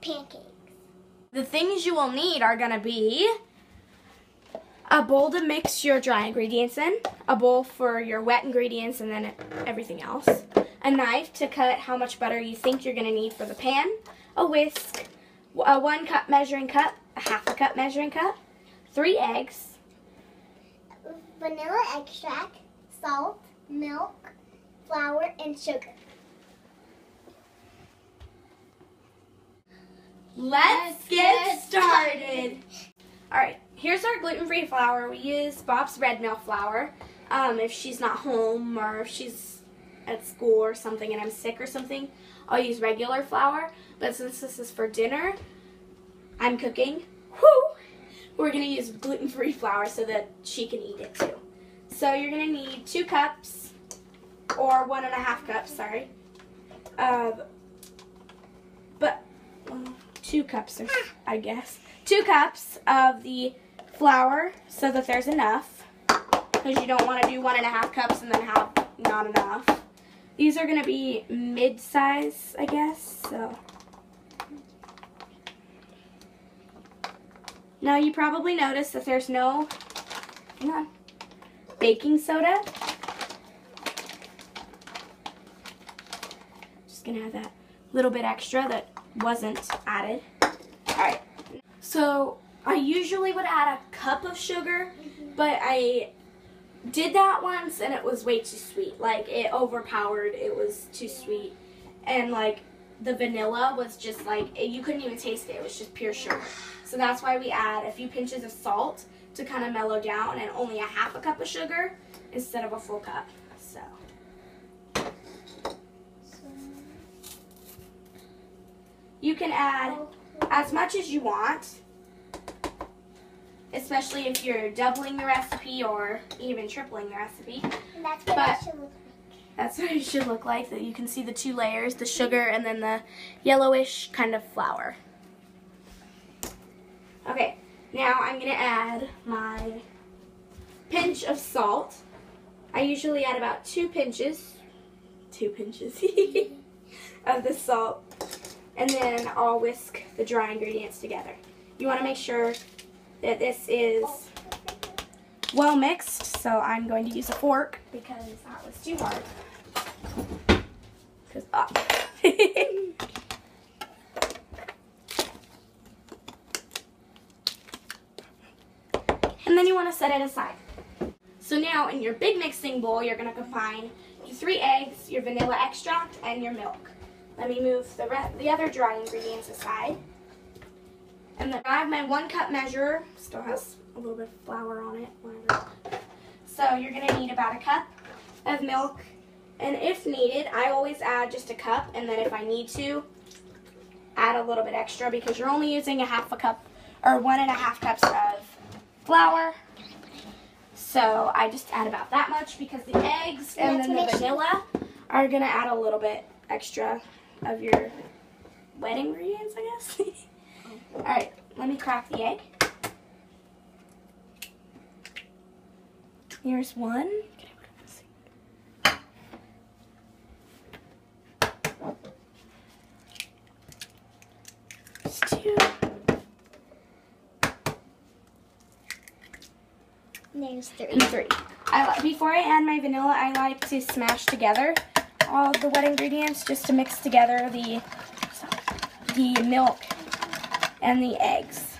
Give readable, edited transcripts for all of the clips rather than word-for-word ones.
pancakes. The things you will need are going to be a bowl to mix your dry ingredients in, a bowl for your wet ingredients, and then everything else, a knife to cut how much butter you think you're going to need for the pan, a whisk, a 1 cup measuring cup, a half a cup measuring cup, 3 eggs, vanilla extract, salt, milk, flour, and sugar. Let's get started. Alright, here's our gluten-free flour. We use Bob's Red Mill flour. If she's not home or if she's at school or something and I'm sick or something, I'll use regular flour. But since this is for dinner, I'm cooking, we're going to use gluten-free flour so that she can eat it too. So you're going to need 2 cups, or 1.5 cups, sorry, of, 2 cups, I guess. 2 cups of the flour so that there's enough, because you don't want to do 1.5 cups and then have not enough. These are going to be mid-size, I guess, so. Now you probably noticed that there's no, baking soda. Just going to add that little bit extra that wasn't added. Alright, so I usually would add a cup of sugar, but I did that once and it was way too sweet. Like, it overpowered, it was too sweet. And like, the vanilla was just like, you couldn't even taste it, it was just pure sugar. So that's why we add a few pinches of salt to kind of mellow down, and only a half a cup of sugar instead of a full cup. So. You can add as much as you want, especially if you're doubling the recipe or even tripling the recipe. And that's what it should look like. That's what it should look like, that you can see the 2 layers, the sugar and then the yellowish kind of flour. Okay, now I'm going to add my pinch of salt. I usually add about 2 pinches of the salt. And then I'll whisk the dry ingredients together. You want to make sure that this is well mixed, so I'm going to use a fork because that was too hard. And then you want to set it aside. So now in your big mixing bowl, you're going to combine your 3 eggs, your vanilla extract, and your milk. Let me move the other dry ingredients aside. And then I have my 1 cup measure. Still has a little bit of flour on it. Whatever. So you're going to need about a cup of milk. And if needed, I always add just a cup. And then if I need to, add a little bit extra, because you're only using a half a cup or 1.5 cups of flour. So I just add about that much, because the eggs and then the vanilla are going to add a little bit extra of your wet ingredients, I guess. Alright, let me crack the egg. Here's 1. There's 2. There's 3. And 3. Before I add my vanilla, I like to smash together all the wet ingredients just to mix together the milk and the eggs.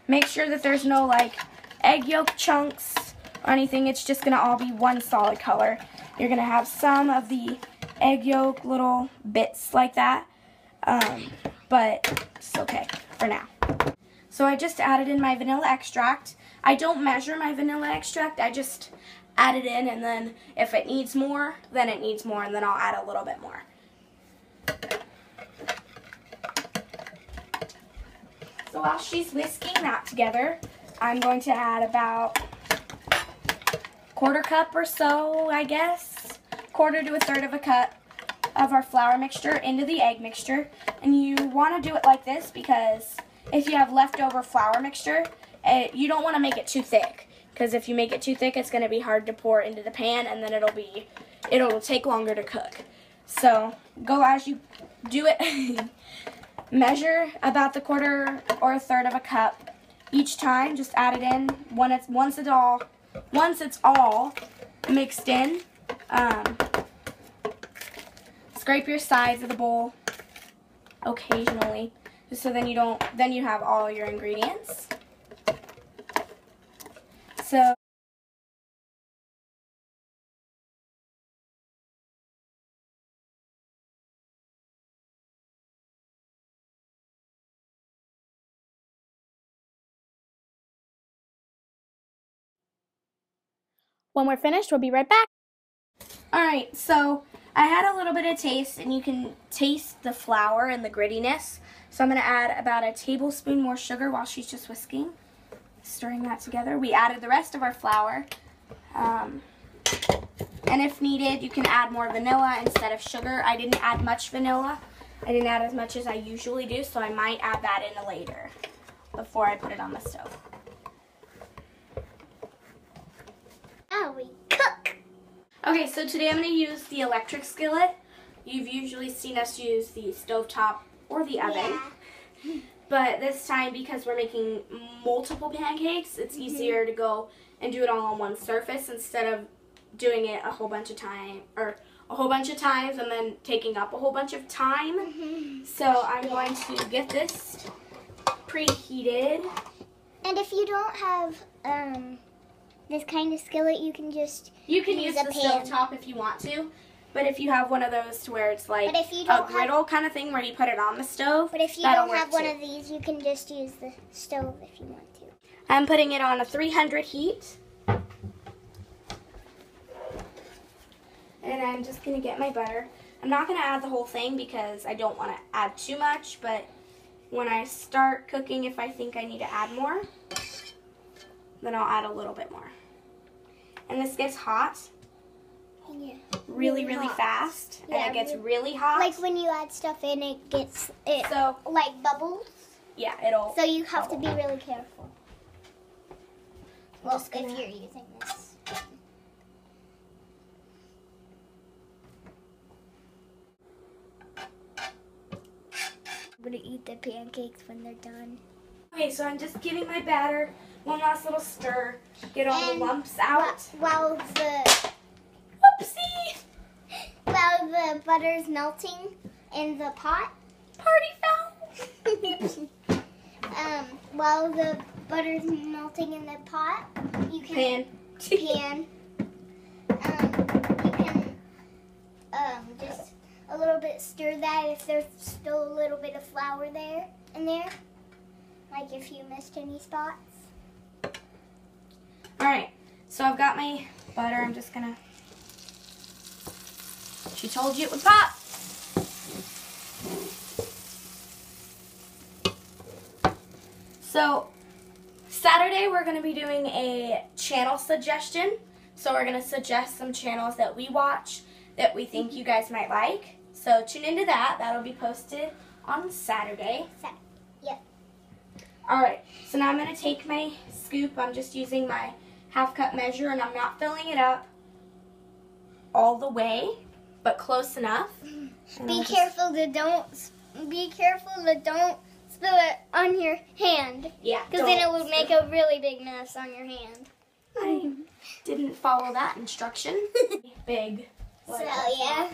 Make sure that there's no like egg yolk chunks or anything. It's just gonna all be one solid color. You're gonna have some of the egg yolk little bits like that, but it's okay for now. So I just added in my vanilla extract. I don't measure my vanilla extract, I just add it in, and then if it needs more, then it needs more, and then I'll add a little bit more. So while she's whisking that together, I'm going to add about 1/4 cup or so, I guess, 1/4 to 1/3 of a cup of our flour mixture into the egg mixture. And you want to do it like this because if you have leftover flour mixture, you don't want to make it too thick. Because if you make it too thick, it's going to be hard to pour into the pan, and then it'll take longer to cook. So go as you do it, measure about the quarter or a third of a cup each time. Just add it in once it's all mixed in. Scrape your sides of the bowl occasionally, just so then you have all your ingredients. So when we're finished, we'll be right back. Alright, so I had a little bit of taste, and you can taste the flour and the grittiness. So I'm going to add about a tablespoon more sugar while she's just whisking, stirring that together. We added the rest of our flour. And if needed, you can add more vanilla instead of sugar. I didn't add much vanilla. I didn't add as much as I usually do, so I might add that in later before I put it on the stove. Now we cook. Okay, so today I'm going to use the electric skillet. You've usually seen us use the stovetop or the oven. Yeah. But this time, because we're making multiple pancakes, it's easier to go and do it all on one surface instead of doing it a whole bunch of times and then taking up a whole bunch of time. So I'm going to get this preheated. And if you don't have this kind of skillet, you can just use the pan. stovetop if you want to. But if you have one of those to where it's like a griddle kind of thing where you put it on the stove, but if you don't have one of these, you can just use the stove if you want to. I'm putting it on a 300 heat. And I'm just going to get my butter. I'm not going to add the whole thing because I don't want to add too much, but when I start cooking, if I think I need to add more, then I'll add a little bit more. And this gets hot. Yeah. Really hot. fast, Yeah, and it gets really hot. Like when you add stuff in, it gets So like bubbles. yeah, it'll. So you have to be really careful. Well, Just gonna- if you're using this. I'm gonna eat the pancakes when they're done. Okay, so I'm just giving my batter one last little stir, get all And the lumps out. While the Whoopsie! butter's melting in the pot. Party foul! While the butter's melting in the pot, you can you can just a little bit stir that if there's still a little bit of flour in there, like if you missed any spots. Alright, so I've got my butter. I'm just gonna. She told you it would pop. So, Saturday we're going to be doing a channel suggestion. So we're going to suggest some channels that we watch that we think you guys might like. So tune into that. That'll be posted on Saturday. Yep. Alright, so now I'm going to take my scoop. I'm just using my half-cup measure, and I'm not filling it up all the way, but close enough. Be careful to don't spill it on your hand. Yeah. Because then it would make a really big mess on your hand. I didn't follow that instruction. Big. So yeah,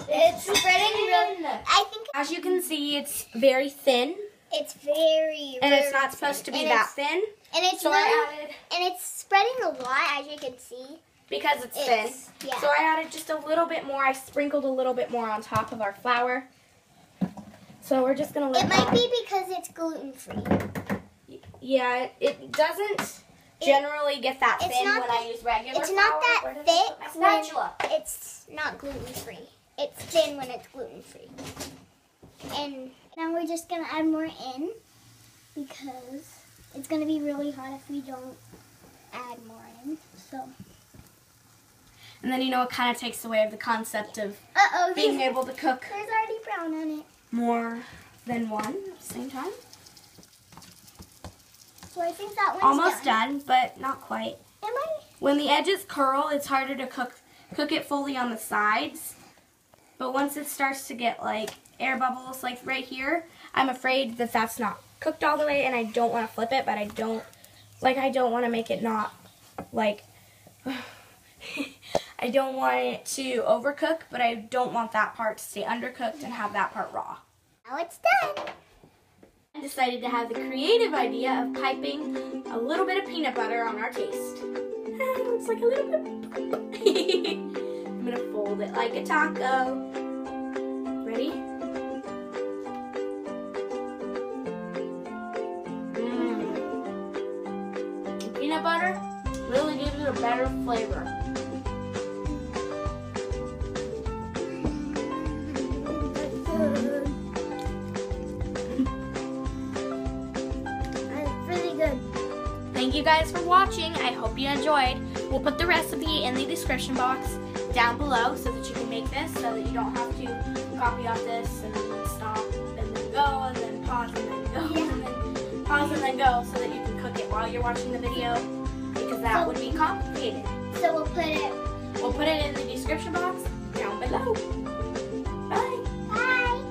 it's spreading real. I think As you can see, it's very thin, it's very. and it's not supposed to be that thin. And it's So I added, and it's spreading a lot, as you can see. because it's thin. Yeah. So I added just a little bit more. I sprinkled a little bit more on top of our flour. So we're just gonna let It might be because it's gluten free. Yeah, it doesn't generally get that It's thin not when I use regular It's flour. not Where that did I thick put my when spatula? it's not gluten free. It's thin when it's gluten free. And now we're just gonna add more in because it's gonna be really hot if we don't add more in. So. And then, it kind of takes away the concept of Uh-oh. being able to cook There's already brown on it. more than one at the same time. So I think that one's Almost done, but not quite. Am I? When the edges curl, it's harder to cook it fully on the sides. But once it starts to get like air bubbles like right here, I'm afraid that that's not cooked all the way, and I don't want to flip it, but I don't want to make it not like I don't want it to overcook, but I don't want that part to stay undercooked and have that part raw. Now it's done. I decided to have the creative idea of piping a little bit of peanut butter on our taste. Looks like a little bit. I'm gonna fold it like a taco. Ready? The peanut butter really gives it a better flavor. Thank you guys for watching. I hope you enjoyed. We'll put the recipe in the description box down below so that you can make this, so that you don't have to copy off this and then stop and then go and then pause and then go and then pause and then go, so that you can cook it while you're watching the video, because that would be complicated. So we'll put it in the description box down below. Bye. Bye.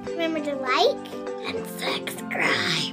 Remember to like and subscribe.